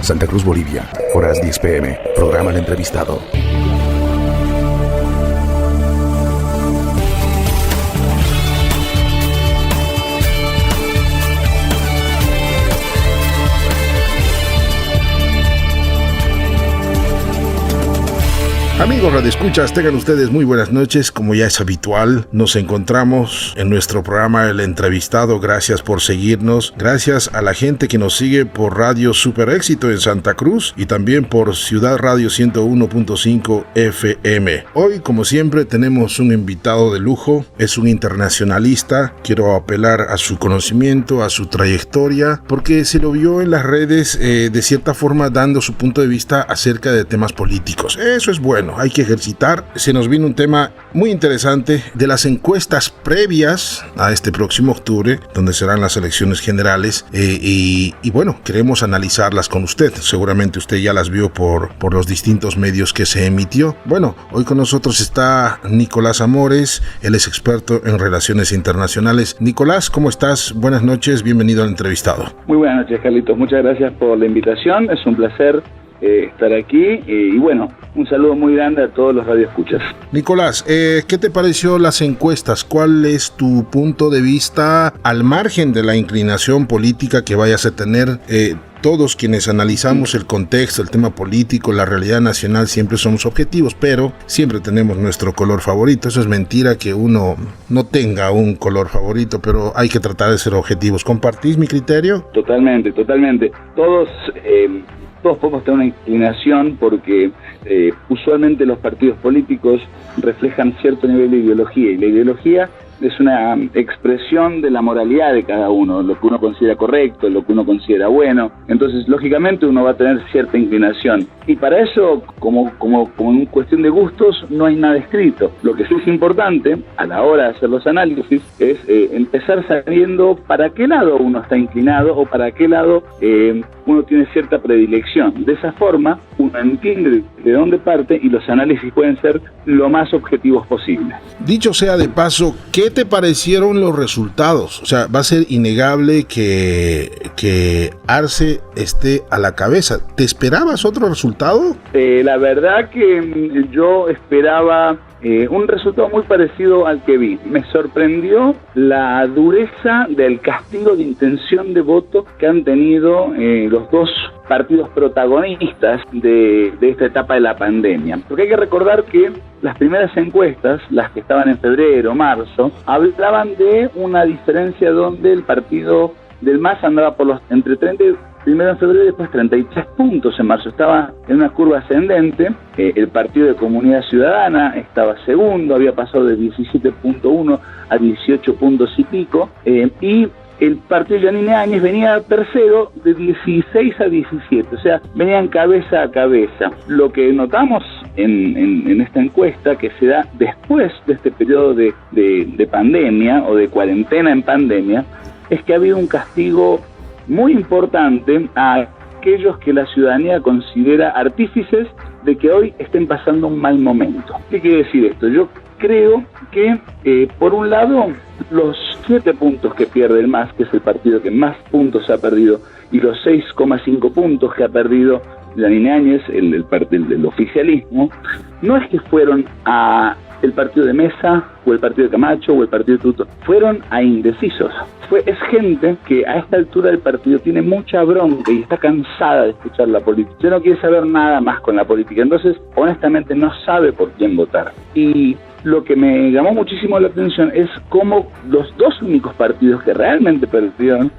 Santa Cruz, Bolivia. Horas 10 p.m. Programa El Entrevistado. Amigos radioescuchas, tengan ustedes muy buenas noches. Como ya es habitual, nos encontramos en nuestro programa El Entrevistado. Gracias por seguirnos. Gracias a la gente que nos sigue por Radio Super Éxito en Santa Cruz y también por Ciudad Radio 101.5 FM. Hoy, como siempre, tenemos un invitado de lujo. Es un internacionalista. Quiero apelar a su conocimiento, a su trayectoria, porque se lo vio en las redes de cierta forma dando su punto de vista acerca de temas políticos. Eso es bueno. Hay que ejercitar. Se nos vino un tema muy interesante de las encuestas previas a este próximo octubre, donde serán las elecciones generales, y bueno, queremos analizarlas con usted. Seguramente usted ya las vio por los distintos medios que se emitió. Bueno, hoy con nosotros está Nicolás Amores. Él es experto en relaciones internacionales. Nicolás, ¿cómo estás? Buenas noches, bienvenido al entrevistado. Muy buenas noches, Carlitos. Muchas gracias por la invitación. Es un placer estar aquí y bueno, un saludo muy grande a todos los radioescuchas. Nicolás, ¿qué te pareció las encuestas? ¿Cuál es tu punto de vista al margen de la inclinación política que vayas a tener? Todos quienes analizamos el contexto, el tema político, la realidad nacional, siempre somos objetivos, pero siempre tenemos nuestro color favorito. Eso es mentira que uno no tenga un color favorito, pero hay que tratar de ser objetivos. ¿Compartís mi criterio? Totalmente. Todos podemos tener una inclinación porque usualmente los partidos políticos reflejan cierto nivel de ideología, y la ideología es una expresión de la moralidad de cada uno, lo que uno considera correcto, lo que uno considera bueno. Entonces, lógicamente, uno va a tener cierta inclinación. Y para eso, como en cuestión de gustos, no hay nada escrito. Lo que sí es importante, a la hora de hacer los análisis, es empezar sabiendo para qué lado uno está inclinado o para qué lado uno tiene cierta predilección. De esa forma, uno entiende de dónde parte y los análisis pueden ser lo más objetivos posible. Dicho sea de paso, ¿qué te parecieron los resultados? O sea, va a ser innegable que Arce esté a la cabeza. ¿Te esperabas otro resultado? La verdad que yo esperaba un resultado muy parecido al que vi. Me sorprendió la dureza del castigo de intención de voto que han tenido los dos partidos protagonistas de esta etapa de la pandemia. Porque hay que recordar que las primeras encuestas, las que estaban en febrero, marzo, hablaban de una diferencia donde el partido del MAS andaba por entre 30 primero en febrero y después 33 puntos en marzo. Estaba en una curva ascendente. El Partido de Comunidad Ciudadana estaba segundo, había pasado de 17.1 a 18 puntos y pico, y el partido de Yanine Áñez venía tercero de 16 a 17, o sea, venían cabeza a cabeza. Lo que notamos en esta encuesta, que se da después de este periodo de pandemia o de cuarentena en pandemia, es que ha habido un castigo muy importante a aquellos que la ciudadanía considera artífices de que hoy estén pasando un mal momento. ¿Qué quiere decir esto? Yo creo que, por un lado, los 7 puntos que pierde el MAS, que es el partido que más puntos ha perdido, y los 6,5 puntos que ha perdido Yanine Áñez, el oficialismo, no es que fueron a el partido de Mesa, o el partido de Camacho, o el partido de Tuto, fueron a indecisos. Es gente que a esta altura del partido tiene mucha bronca y está cansada de escuchar la política. Ya no quiere saber nada más con la política, entonces honestamente no sabe por quién votar. Y lo que me llamó muchísimo la atención es cómo los dos únicos partidos que realmente perdieron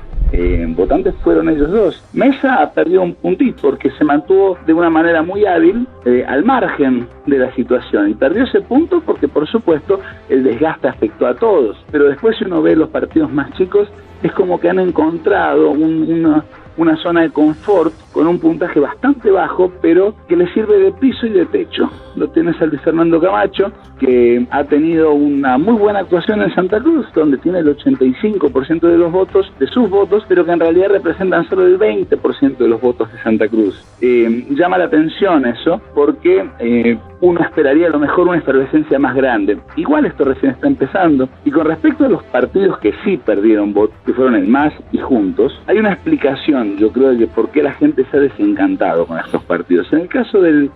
votantes fueron ellos dos. Mesa ha perdido un puntito porque se mantuvo de una manera muy hábil al margen de la situación, y perdió ese punto porque, por supuesto, el desgaste afectó a todos. Pero después, si uno ve los partidos más chicos, es como que han encontrado una zona de confort con un puntaje bastante bajo, pero que le sirve de piso y de techo. Lo tienes al Luis Fernando Camacho, que ha tenido una muy buena actuación en Santa Cruz, donde tiene el 85% de los votos, de sus votos, pero que en realidad representan solo el 20% de los votos de Santa Cruz. Llama la atención eso, porque uno esperaría a lo mejor una efervescencia más grande. Igual esto recién está empezando. Y con respecto a los partidos que sí perdieron votos, que fueron el MAS y Juntos, hay una explicación, yo creo, de por qué la gente gente se ha desencantado con estos partidos. En el caso del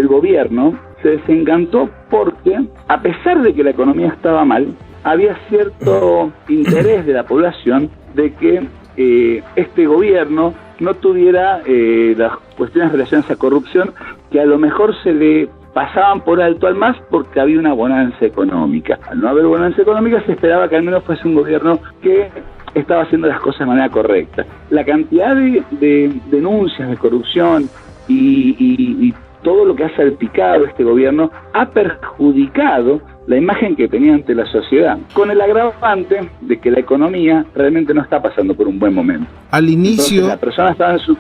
gobierno, se desencantó porque, a pesar de que la economía estaba mal, había cierto interés de la población de que este gobierno no tuviera las cuestiones relacionadas a corrupción que a lo mejor se le pasaban por alto al MAS porque había una bonanza económica. Al no haber bonanza económica se esperaba que al menos fuese un gobierno que estaba haciendo las cosas de manera correcta. La cantidad de denuncias de corrupción y todo lo que ha salpicado este gobierno ha perjudicado la imagen que tenía ante la sociedad, con el agravante de que la economía realmente no está pasando por un buen momento. Al inicio... Entonces, la persona estaba en su...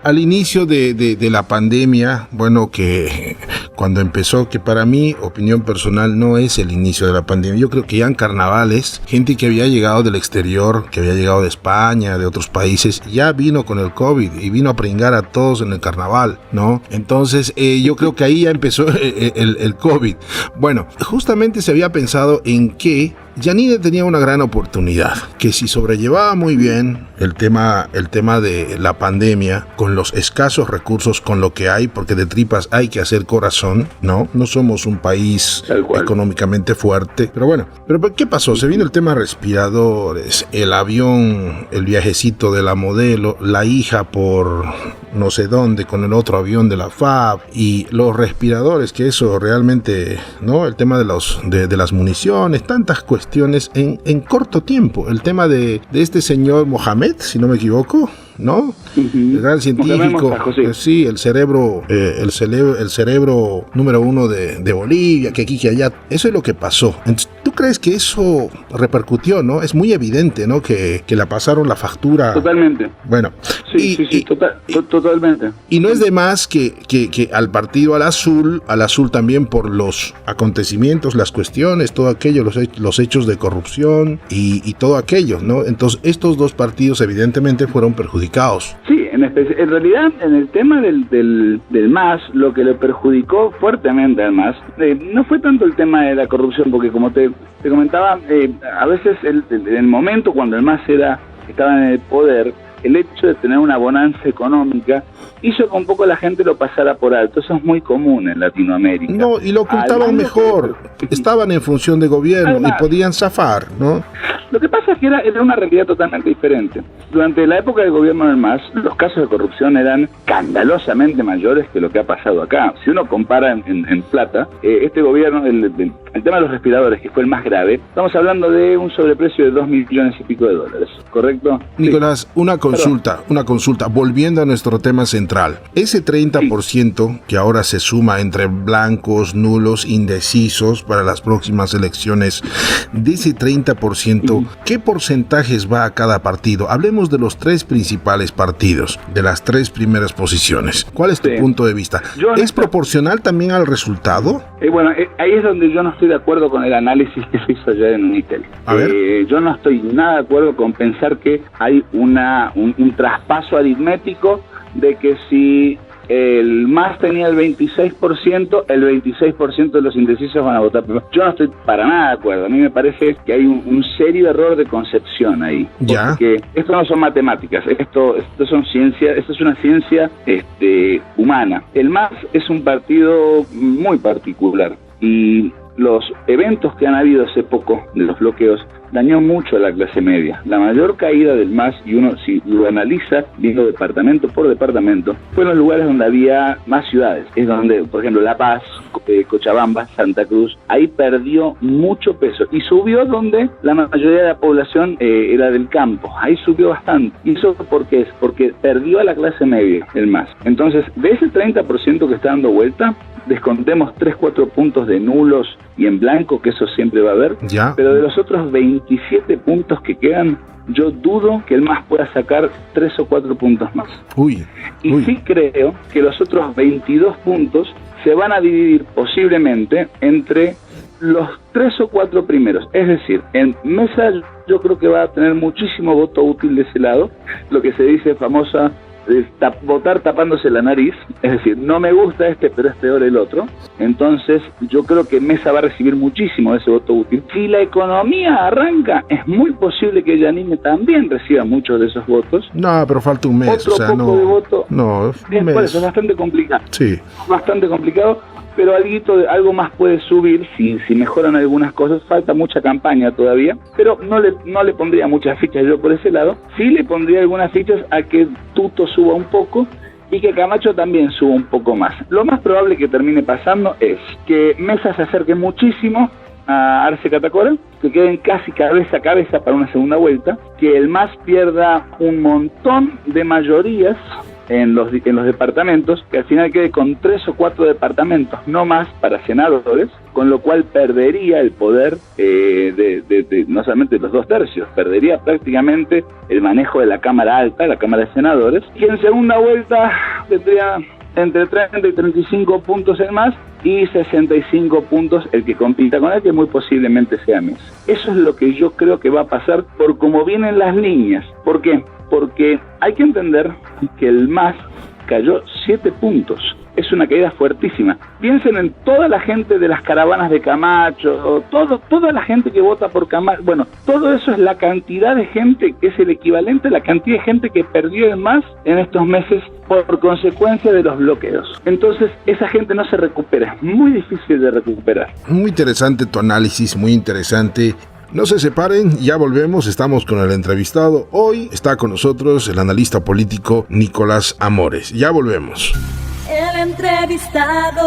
Al inicio de la pandemia, bueno, que cuando empezó, que para mí, opinión personal, no es el inicio de la pandemia. Yo creo que ya en carnavales, gente que había llegado del exterior, que había llegado de España, de otros países, ya vino con el COVID y vino a pringar a todos en el carnaval, ¿no? Entonces, yo creo que ahí ya empezó el COVID. Bueno, justamente se había pensado en que Yanine tenía una gran oportunidad, que si sobrellevaba muy bien el tema de la pandemia, con los escasos recursos, con lo que hay, porque de tripas hay que hacer corazón, ¿no? No somos un país económicamente fuerte, pero bueno, pero ¿qué pasó? Se vino el tema respiradores, el avión, el viajecito de la modelo, la hija por no sé dónde, con el otro avión de la FAB, y los respiradores, que eso realmente, ¿no? El tema de las municiones, tantas cuestiones en corto tiempo. El tema de este señor Mohamed, si no me equivoco, ¿no? El gran científico, sí, el cerebro número uno de Bolivia, que aquí, que allá. Eso es lo que pasó. Entonces, ¿tú crees que eso repercutió, no? Es muy evidente, ¿no? Que la pasaron la factura. Totalmente. Bueno. Totalmente. Y no es de más que al partido al azul también, por los acontecimientos, las cuestiones, todo aquello, los hechos de corrupción y todo aquello, ¿no? Entonces, estos dos partidos evidentemente fueron perjudicados. Sí, en realidad, en el tema del MAS, lo que le perjudicó fuertemente al MAS no fue tanto el tema de la corrupción, porque como te comentaba, a veces el momento cuando el MAS estaba en el poder, el hecho de tener una bonanza económica hizo que un poco la gente lo pasara por alto. Eso es muy común en Latinoamérica. No, y lo ocultaban mejor. Estaban en función de gobierno y podían zafar, ¿no? Lo que pasa es que era una realidad totalmente diferente. Durante la época del gobierno del MAS, los casos de corrupción eran escandalosamente mayores que lo que ha pasado acá. Si uno compara en plata, este gobierno, el tema de los respiradores, que fue el más grave, estamos hablando de un sobreprecio de $2 millones y pico, ¿correcto? Nicolás, sí. Una consulta, volviendo a nuestro tema central. Ese 30% que ahora se suma entre blancos, nulos, indecisos para las próximas elecciones, de ese 30%, ¿qué porcentajes va a cada partido? Hablemos de los tres principales partidos, de las tres primeras posiciones. ¿Cuál es tu punto de vista? ¿Es proporcional también al resultado? Ahí es donde yo no estoy de acuerdo con el análisis que se hizo ayer en Unitel. Yo no estoy nada de acuerdo con pensar que hay un traspaso aritmético de que si el MAS tenía el 26%, el 26% de los indecisos van a votar primero. Yo no estoy para nada de acuerdo. A mí me parece que hay un serio error de concepción ahí. Porque esto no son matemáticas, esto son ciencia, esto es una ciencia humana. El MAS es un partido muy particular y los eventos que han habido hace poco de los bloqueos dañó mucho a la clase media. La mayor caída del MAS, y uno si lo analiza viendo departamento por departamento, fue en los lugares donde había más ciudades. Es donde, por ejemplo, La Paz, Cochabamba, Santa Cruz, ahí perdió mucho peso y subió donde la mayoría de la población era del campo. Ahí subió bastante. ¿Y eso por qué es? Porque perdió a la clase media el MAS. Entonces, de ese 30% que está dando vuelta, descontemos 3-4 puntos de nulos y en blanco, que eso siempre va a haber, pero de los otros 27 puntos que quedan, yo dudo que el MAS pueda sacar 3 o 4 puntos más. Sí creo que los otros 22 puntos se van a dividir posiblemente entre los 3 o 4 primeros. Es decir, en Mesa yo creo que va a tener muchísimo voto útil de ese lado, lo que se dice famosa votar tapándose la nariz, es decir, no me gusta este, pero es peor el otro. Entonces yo creo que Mesa va a recibir muchísimo de ese voto útil. Si la economía arranca, es muy posible que Yanine también reciba muchos de esos votos. No, pero falta un mes. Otro poco de voto. No, un mes. Por eso es bastante complicado. Sí. Bastante complicado, pero algo más puede subir si mejoran algunas cosas. Falta mucha campaña todavía, pero no le pondría muchas fichas yo por ese lado. Sí le pondría algunas fichas a que Tuto suba un poco y que Camacho también suba un poco más. Lo más probable que termine pasando es que Mesa se acerque muchísimo a Arce Catacora, que queden casi cabeza a cabeza para una segunda vuelta, que el MAS pierda un montón de mayorías en los departamentos, que al final quede con 3 o 4 departamentos, no más para senadores, con lo cual perdería el poder de no solamente los 2 tercios, perdería prácticamente el manejo de la Cámara Alta, la Cámara de Senadores, y en segunda vuelta tendría entre 30 y 35 puntos el MAS y 65 puntos el que compita con él, que muy posiblemente sea Mesa. Eso es lo que yo creo que va a pasar por cómo vienen las líneas. ¿Por qué? Porque hay que entender que el MAS cayó 7 puntos. Es una caída fuertísima. Piensen en toda la gente de las caravanas de Camacho, toda la gente que vota por Camacho. Bueno, todo eso es la cantidad de gente que es el equivalente a la cantidad de gente que perdió el MAS en estos meses por consecuencia de los bloqueos. Entonces, esa gente no se recupera. Es muy difícil de recuperar. Muy interesante tu análisis, muy interesante. No se separen, ya volvemos, estamos con el entrevistado. Hoy está con nosotros el analista político Nicolás Amores. Ya volvemos. El entrevistado.